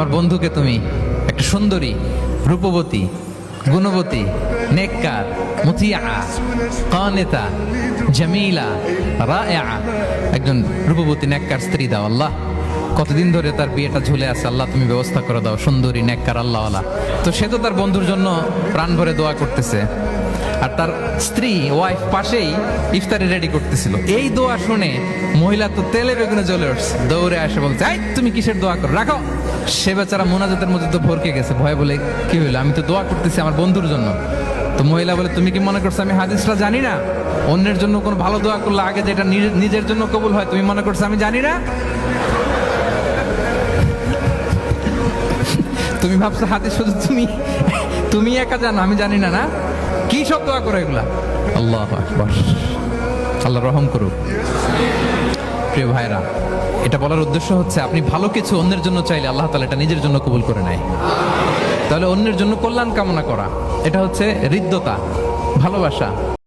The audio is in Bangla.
আমার বন্ধুকে তুমি একটা সুন্দরী, রূপবতী, গুণবতী, নেককার, মুতিয়া, কানেতা, জামিলা, রায়েআ, একজন রূপবতী নেককার স্ত্রী দাও আল্লাহ। কতদিন ধরে তার বিয়েটা ঝুলে আছে, আল্লাহ তুমি ব্যবস্থা করে দাও, সুন্দরী নেককার আল্লাহওয়ালা। তো সে তো তার বন্ধুর জন্য প্রাণ ভরে দোয়া করতেছে, আর তার স্ত্রী ওয়াইফ পাশেই ইফতারি রেডি করতেছিল। এই দোয়া শুনে মহিলা তো তেলে বেগুনে জ্বলে উঠছে, দৌড়ে আসে বলছে, এই তুমি কিসের দোয়া করো, রাখো। সে বেচারা মোনাজাতের মধ্যে তো ভরকে গেছে, ভয় বলে কি হইলো, আমি তো দোয়া করতেছি আমার বন্ধুর জন্য। তো মহিলা বলে, তুমি কি মনে করছো আমি হাদিসটা জানি না? অন্যের জন্য কোনো ভালো দোয়া করলে আগে যেটা নিজের জন্য কবুল হয়, তুমি মনে করছো আমি জানি না? তুমি ভাবছো হাদিস শুধু তুমি একা জানো, আমি জানি না? না, কি সব দোয়া করো এগুলা? আল্লাহু আকবার, আল্লাহ রহম করুক। প্রিয় ভাইরা, এটা বলার উদ্দেশ্য হচ্ছে আপনি ভালো কিছু অন্যের জন্য চাইলে আল্লাহ তাআলা এটা নিজের জন্য কবুল করে নেয়। তাহলে অন্যের জন্য কল্যাণ কামনা করা, এটা হচ্ছে হৃদ্যতা, ভালোবাসা।